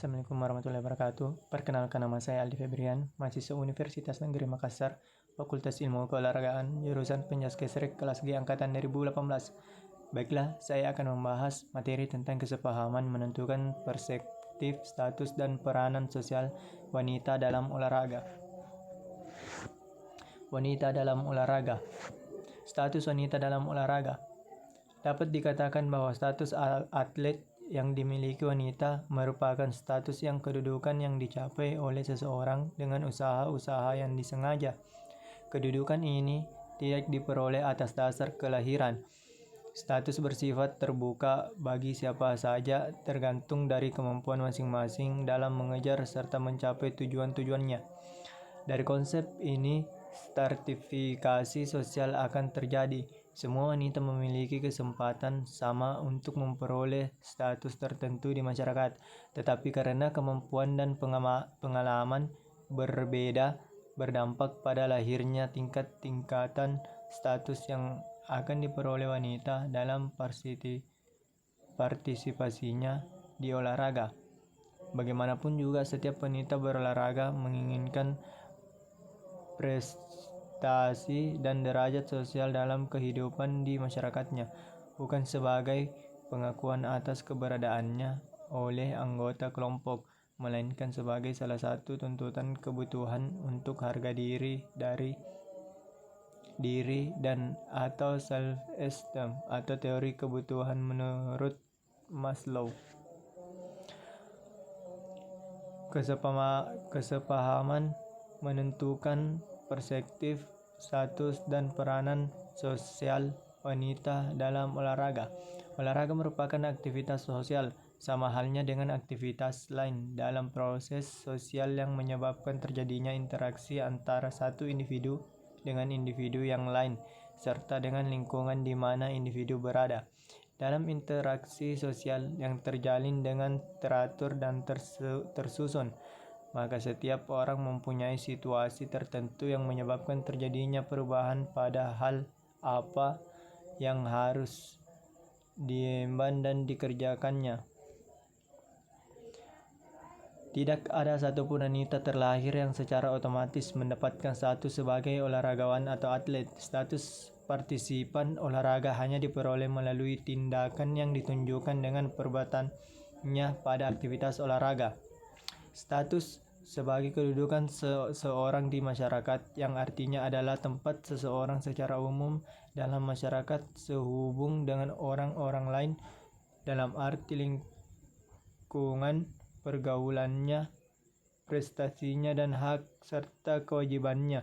Assalamualaikum warahmatullahi wabarakatuh. Perkenalkan, nama saya Aldi Febrian, mahasiswa Universitas Negeri Makassar, Fakultas Ilmu Keolahragaan, jurusan Pencaskesrek kelas G angkatan 2018. Baiklah, saya akan membahas materi tentang kesepahaman menentukan perspektif, status, dan peranan sosial wanita dalam olahraga. Wanita dalam olahraga. Status wanita dalam olahraga. Dapat dikatakan bahwa status atlet yang dimiliki wanita merupakan status yang kedudukan yang dicapai oleh seseorang dengan usaha-usaha yang disengaja. Kedudukan ini tidak diperoleh atas dasar kelahiran. Status bersifat terbuka bagi siapa saja, tergantung dari kemampuan masing-masing dalam mengejar serta mencapai tujuan-tujuannya. Dari konsep ini, stratifikasi sosial akan terjadi. Semua wanita memiliki kesempatan sama untuk memperoleh status tertentu di masyarakat, tetapi karena kemampuan dan pengalaman berbeda, berdampak pada lahirnya tingkatan status yang akan diperoleh wanita dalam partisipasinya di olahraga. Bagaimanapun juga, setiap wanita berolahraga menginginkan prestasi dan derajat sosial dalam kehidupan di masyarakatnya, bukan sebagai pengakuan atas keberadaannya oleh anggota kelompok, melainkan sebagai salah satu tuntutan kebutuhan untuk harga diri dan atau self-esteem atau teori kebutuhan menurut Maslow. Kesepahaman menentukan perspektif, status, dan peranan sosial wanita dalam olahraga. Olahraga merupakan aktivitas sosial, sama halnya dengan aktivitas lain dalam proses sosial yang menyebabkan terjadinya interaksi antara satu individu dengan individu yang lain, serta dengan lingkungan di mana individu berada. Dalam interaksi sosial yang terjalin dengan teratur dan tersusun, maka setiap orang mempunyai situasi tertentu yang menyebabkan terjadinya perubahan pada hal apa yang harus diemban dan dikerjakannya. Tidak ada satupun wanita terlahir yang secara otomatis mendapatkan status sebagai olahragawan atau atlet. Status partisipan olahraga hanya diperoleh melalui tindakan yang ditunjukkan dengan perbuatannya pada aktivitas olahraga. Status sebagai kedudukan seseorang di masyarakat, yang artinya adalah tempat seseorang secara umum dalam masyarakat sehubung dengan orang-orang lain dalam arti lingkungan pergaulannya, prestasinya, dan hak serta kewajibannya,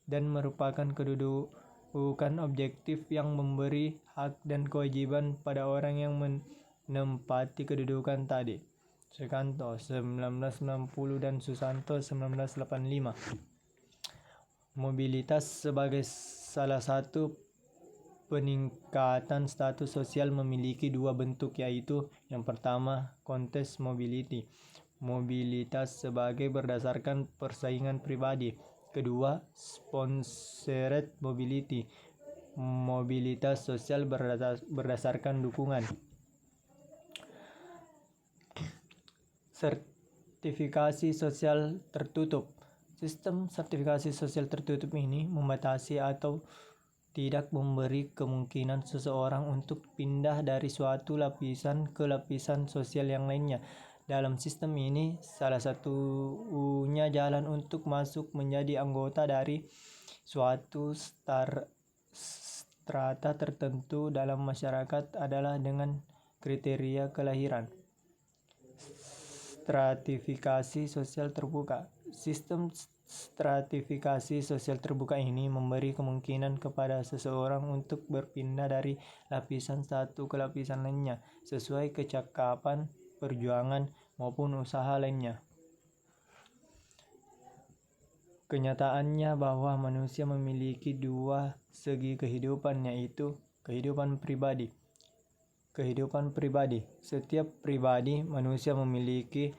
dan merupakan kedudukan objektif yang memberi hak dan kewajiban pada orang yang menempati kedudukan tadi. Sukanto 1990 dan Susanto 1985. Mobilitas sebagai salah satu peningkatan status sosial memiliki dua bentuk, yaitu yang pertama, contest mobility, mobilitas sebagai berdasarkan persaingan pribadi. Kedua, sponsored mobility, mobilitas sosial berdasarkan dukungan. Sertifikasi sosial tertutup. Sistem sertifikasi sosial tertutup ini membatasi atau tidak memberi kemungkinan seseorang untuk pindah dari suatu lapisan ke lapisan sosial yang lainnya. Dalam sistem ini, salah satunya jalan untuk masuk menjadi anggota dari suatu strata tertentu dalam masyarakat adalah dengan kriteria kelahiran. Stratifikasi sosial terbuka. Sistem stratifikasi sosial terbuka ini memberi kemungkinan kepada seseorang untuk berpindah dari lapisan satu ke lapisan lainnya sesuai kecakapan, perjuangan, maupun usaha lainnya. Kenyataannya bahwa manusia memiliki dua segi kehidupan, yaitu kehidupan pribadi. Setiap pribadi manusia memiliki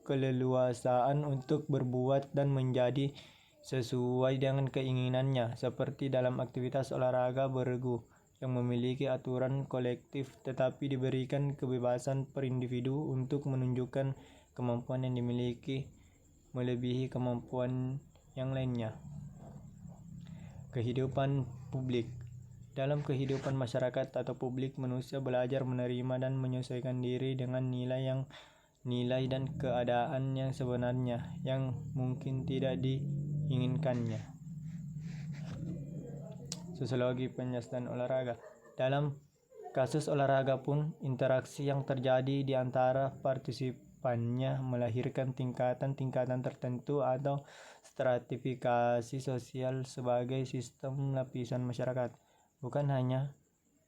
keleluasaan untuk berbuat dan menjadi sesuai dengan keinginannya, seperti dalam aktivitas olahraga beregu, yang memiliki aturan kolektif, tetapi diberikan kebebasan per individu untuk menunjukkan kemampuan yang dimiliki melebihi kemampuan yang lainnya. Kehidupan publik. Dalam kehidupan masyarakat atau publik, manusia belajar menerima dan menyesuaikan diri dengan nilai dan keadaan yang sebenarnya yang mungkin tidak diinginkannya. Sosiologi penjas dan olahraga. Dalam kasus olahraga pun, interaksi yang terjadi di antara partisipannya melahirkan tingkatan-tingkatan tertentu atau stratifikasi sosial sebagai sistem lapisan masyarakat, bukan hanya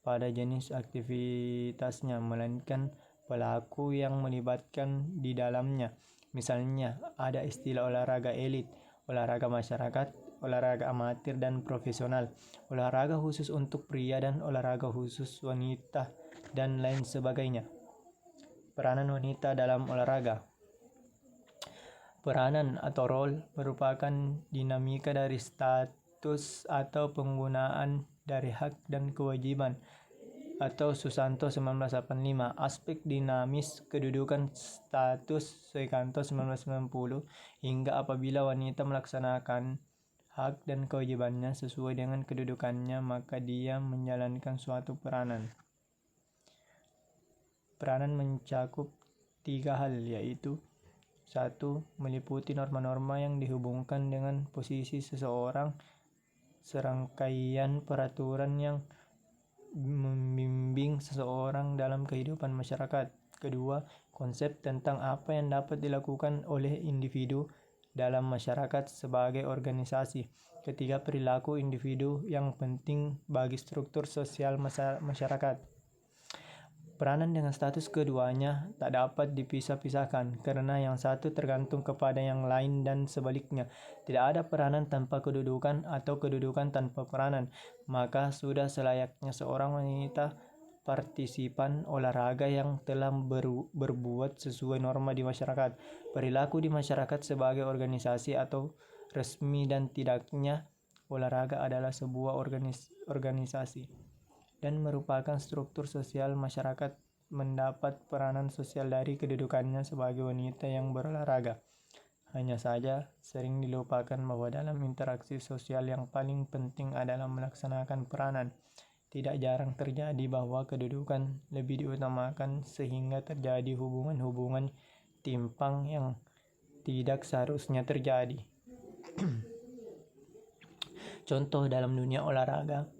pada jenis aktivitasnya, melainkan pelaku yang melibatkan di dalamnya. Misalnya, ada istilah olahraga elit, olahraga masyarakat, olahraga amatir dan profesional, olahraga khusus untuk pria dan olahraga khusus wanita, dan lain sebagainya. Peranan wanita dalam olahraga. Peranan atau role merupakan dinamika dari status atau penggunaan dari hak dan kewajiban atau Susanto 1985. Aspek dinamis kedudukan status Suikanto 1990 hingga apabila wanita melaksanakan hak dan kewajibannya sesuai dengan kedudukannya, maka dia menjalankan suatu peranan. Peranan mencakup 3 hal, yaitu 1. Meliputi norma-norma yang dihubungkan dengan posisi seseorang, serangkaian peraturan yang membimbing seseorang dalam kehidupan masyarakat. Kedua, konsep tentang apa yang dapat dilakukan oleh individu dalam masyarakat sebagai organisasi. Ketiga, perilaku individu yang penting bagi struktur sosial masyarakat. Peranan dengan status keduanya tak dapat dipisah-pisahkan karena yang satu tergantung kepada yang lain dan sebaliknya. Tidak ada peranan tanpa kedudukan atau kedudukan tanpa peranan. Maka sudah selayaknya seorang wanita partisipan olahraga yang telah berbuat sesuai norma di masyarakat, perilaku di masyarakat sebagai organisasi atau resmi, dan tidaknya olahraga adalah sebuah organisasi dan merupakan struktur sosial masyarakat, mendapat peranan sosial dari kedudukannya sebagai wanita yang berolahraga. Hanya saja sering dilupakan bahwa dalam interaksi sosial yang paling penting adalah melaksanakan peranan. Tidak jarang terjadi bahwa kedudukan lebih diutamakan sehingga terjadi hubungan-hubungan timpang yang tidak seharusnya terjadi. Contoh dalam dunia olahraga,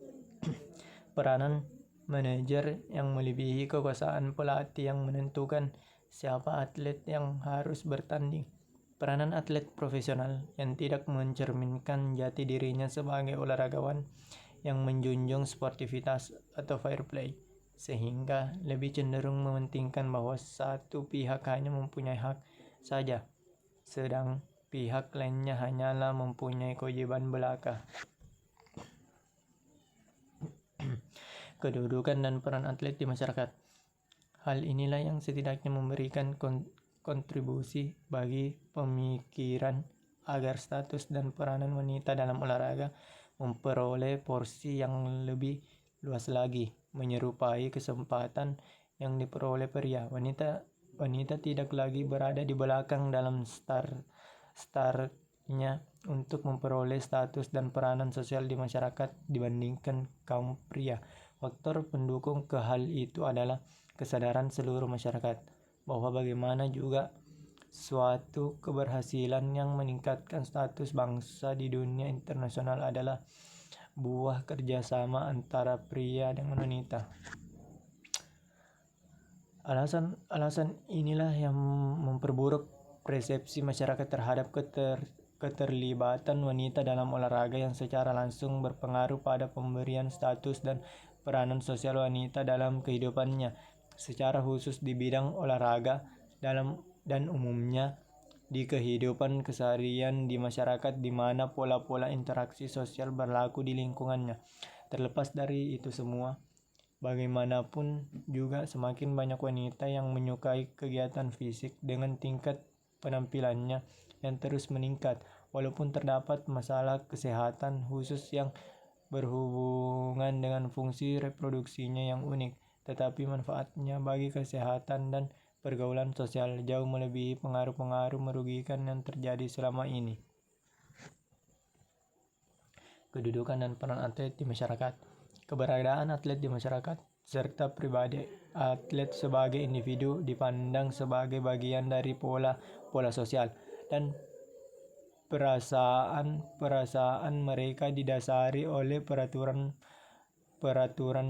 peranan manajer yang melebihi kekuasaan pelatih yang menentukan siapa atlet yang harus bertanding. Peranan atlet profesional yang tidak mencerminkan jati dirinya sebagai olahragawan yang menjunjung sportivitas atau fair play, sehingga lebih cenderung mementingkan bahwa satu pihak hanya mempunyai hak saja, sedang pihak lainnya hanyalah mempunyai kewajiban belaka. Kedudukan dan peran atlet di masyarakat. Hal inilah yang setidaknya memberikan kontribusi bagi pemikiran agar status dan peranan wanita dalam olahraga memperoleh porsi yang lebih luas lagi, menyerupai kesempatan yang diperoleh pria. Wanita tidak lagi berada di belakang dalam startnya untuk memperoleh status dan peranan sosial di masyarakat dibandingkan kaum pria. Faktor pendukung ke hal itu adalah kesadaran seluruh masyarakat bahwa bagaimana juga suatu keberhasilan yang meningkatkan status bangsa di dunia internasional adalah buah kerjasama antara pria dengan wanita. Alasan inilah yang memperburuk persepsi masyarakat terhadap keterlibatan wanita dalam olahraga yang secara langsung berpengaruh pada pemberian status dan peranan sosial wanita dalam kehidupannya, secara khusus di bidang olahraga dan umumnya di kehidupan keseharian di masyarakat di mana pola-pola interaksi sosial berlaku di lingkungannya. Terlepas dari itu semua, bagaimanapun juga semakin banyak wanita yang menyukai kegiatan fisik dengan tingkat penampilannya yang terus meningkat, walaupun terdapat masalah kesehatan khusus yang berhubungan dengan fungsi reproduksinya yang unik, tetapi manfaatnya bagi kesehatan dan pergaulan sosial jauh melebihi pengaruh-pengaruh merugikan yang terjadi selama ini. Kedudukan dan peran atlet di masyarakat. Keberadaan atlet di masyarakat serta pribadi atlet sebagai individu dipandang sebagai bagian dari pola sosial dan perasaan mereka didasari oleh peraturan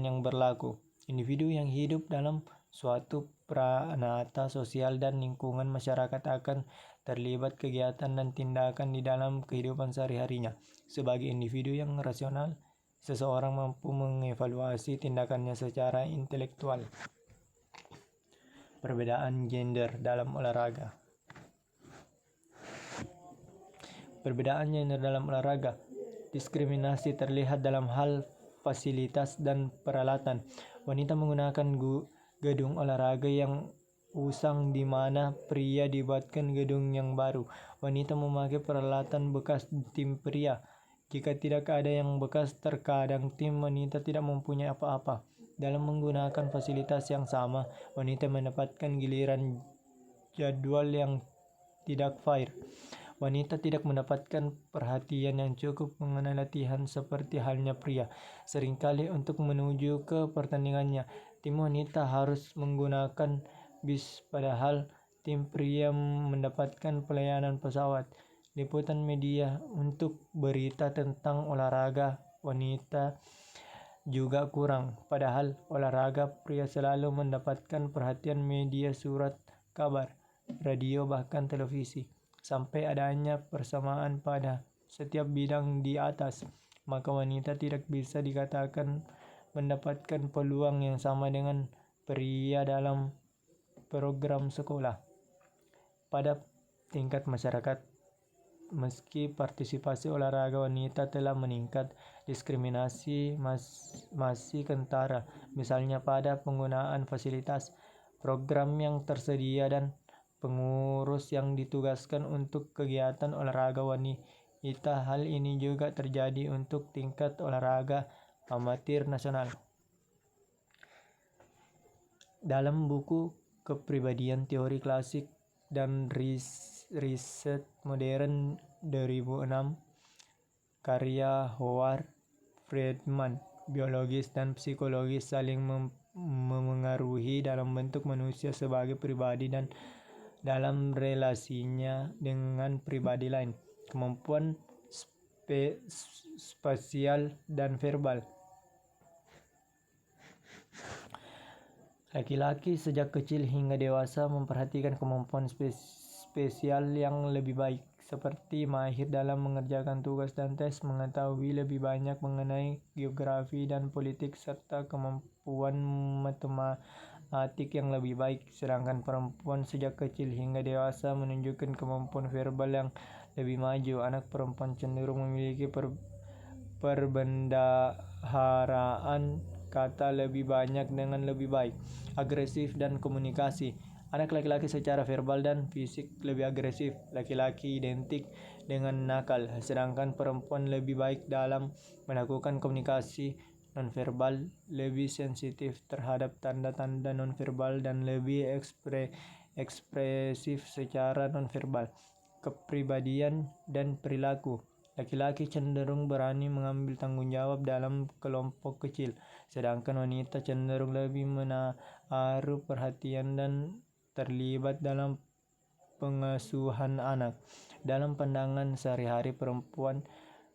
yang berlaku. Individu yang hidup dalam suatu pranata sosial dan lingkungan masyarakat akan terlibat kegiatan dan tindakan di dalam kehidupan sehari-harinya. Sebagai individu yang rasional, seseorang mampu mengevaluasi tindakannya secara intelektual. Perbedaan gender dalam olahraga. Perbedaan gender dalam olahraga. Diskriminasi terlihat dalam hal fasilitas dan peralatan. Wanita menggunakan gedung olahraga yang usang di mana pria dibuatkan gedung yang baru. Wanita memakai peralatan bekas tim pria. Jika tidak ada yang bekas, terkadang tim wanita tidak mempunyai apa-apa. Dalam menggunakan fasilitas yang sama, wanita mendapatkan giliran jadwal yang tidak fair. Wanita tidak mendapatkan perhatian yang cukup mengenai latihan seperti halnya pria. Seringkali untuk menuju ke pertandingannya, tim wanita harus menggunakan bis, padahal tim pria mendapatkan pelayanan pesawat. Liputan media untuk berita tentang olahraga wanita juga kurang, padahal olahraga pria selalu mendapatkan perhatian media surat, kabar, radio, bahkan televisi. Sampai adanya persamaan pada setiap bidang di atas, maka wanita tidak bisa dikatakan mendapatkan peluang yang sama dengan pria dalam program sekolah. Pada tingkat masyarakat, meski partisipasi olahraga wanita telah meningkat, diskriminasi masih kentara, misalnya pada penggunaan fasilitas, program yang tersedia, dan pengurus yang ditugaskan untuk kegiatan olahraga wanita. Hal ini juga terjadi untuk tingkat olahraga amatir nasional. Dalam buku Kepribadian Teori Klasik dan Riset Modern 2006, karya Howard Friedman, biologis dan psikologis saling memengaruhi dalam bentuk manusia sebagai pribadi dan dalam relasinya dengan pribadi lain. Kemampuan spasial dan verbal. Laki-laki sejak kecil hingga dewasa memperhatikan kemampuan spesial yang lebih baik, seperti mahir dalam mengerjakan tugas dan tes, mengetahui lebih banyak mengenai geografi dan politik, serta kemampuan matematik yang lebih baik. Sedangkan perempuan sejak kecil hingga dewasa menunjukkan kemampuan verbal yang lebih maju. Anak perempuan cenderung memiliki perbendaharaan kata lebih banyak dengan lebih baik, agresif, dan komunikasi. Anak laki-laki secara verbal dan fisik lebih agresif. Laki-laki identik dengan nakal, sedangkan perempuan lebih baik dalam melakukan komunikasi nonverbal, lebih sensitif terhadap tanda-tanda nonverbal, dan lebih ekspresif secara nonverbal. Kepribadian dan perilaku. Laki-laki cenderung berani mengambil tanggung jawab dalam kelompok kecil, sedangkan wanita cenderung lebih menaruh perhatian dan terlibat dalam pengasuhan anak. Dalam pandangan sehari-hari, perempuan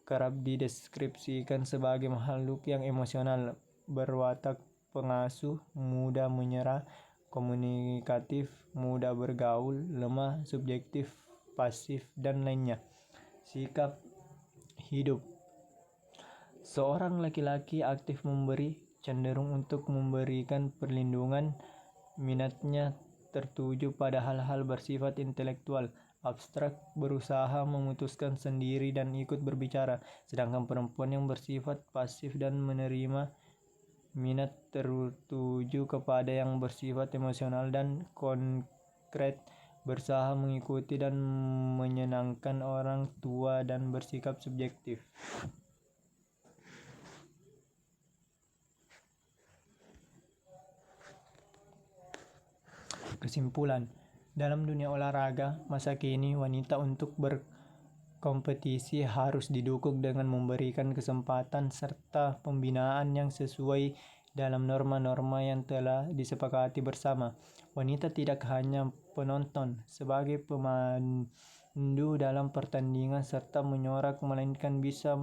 kerap dideskripsikan sebagai makhluk yang emosional, berwatak pengasuh, mudah menyerah, komunikatif, mudah bergaul, lemah, subjektif, pasif, dan lainnya. Sikap hidup. Seorang laki-laki aktif memberi, cenderung untuk memberikan perlindungan. Minatnya tertuju pada hal-hal bersifat intelektual, abstrak, berusaha memutuskan sendiri dan ikut berbicara. Sedangkan perempuan yang bersifat pasif dan menerima, minat tertuju kepada yang bersifat emosional dan konkret, berusaha mengikuti dan menyenangkan orang tua, dan bersikap subjektif. Kesimpulan, dalam dunia olahraga masa kini wanita untuk berkompetisi harus didukung dengan memberikan kesempatan serta pembinaan yang sesuai dalam norma-norma yang telah disepakati bersama. Wanita tidak hanya penonton sebagai pemandu dalam pertandingan serta menyorak, melainkan bisa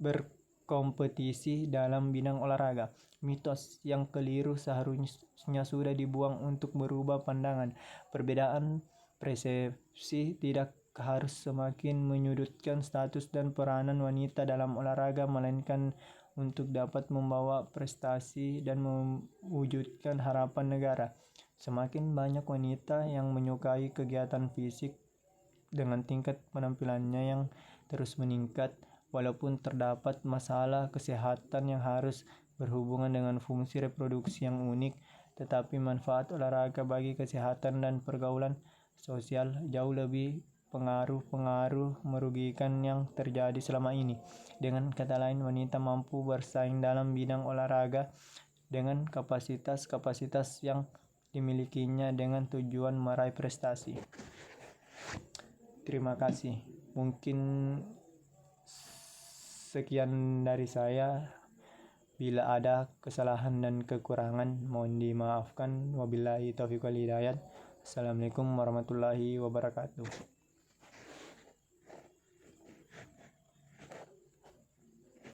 berkompetisi dalam bidang olahraga. Mitos yang keliru seharusnya sudah dibuang untuk merubah pandangan. Perbedaan persepsi tidak harus semakin menyudutkan status dan peranan wanita dalam olahraga, melainkan untuk dapat membawa prestasi dan mewujudkan harapan negara. Semakin banyak wanita yang menyukai kegiatan fisik dengan tingkat penampilannya yang terus meningkat, walaupun terdapat masalah kesehatan yang harus berhubungan dengan fungsi reproduksi yang unik, tetapi manfaat olahraga bagi kesehatan dan pergaulan sosial jauh lebih pengaruh merugikan yang terjadi selama ini. Dengan kata lain, wanita mampu bersaing dalam bidang olahraga dengan kapasitas-kapasitas yang dimilikinya dengan tujuan meraih prestasi. Terima kasih. Mungkin sekian dari saya. Bila ada kesalahan dan kekurangan mohon dimaafkan. Wabillahi taufiq wal hidayah. Assalamualaikum warahmatullahi wabarakatuh.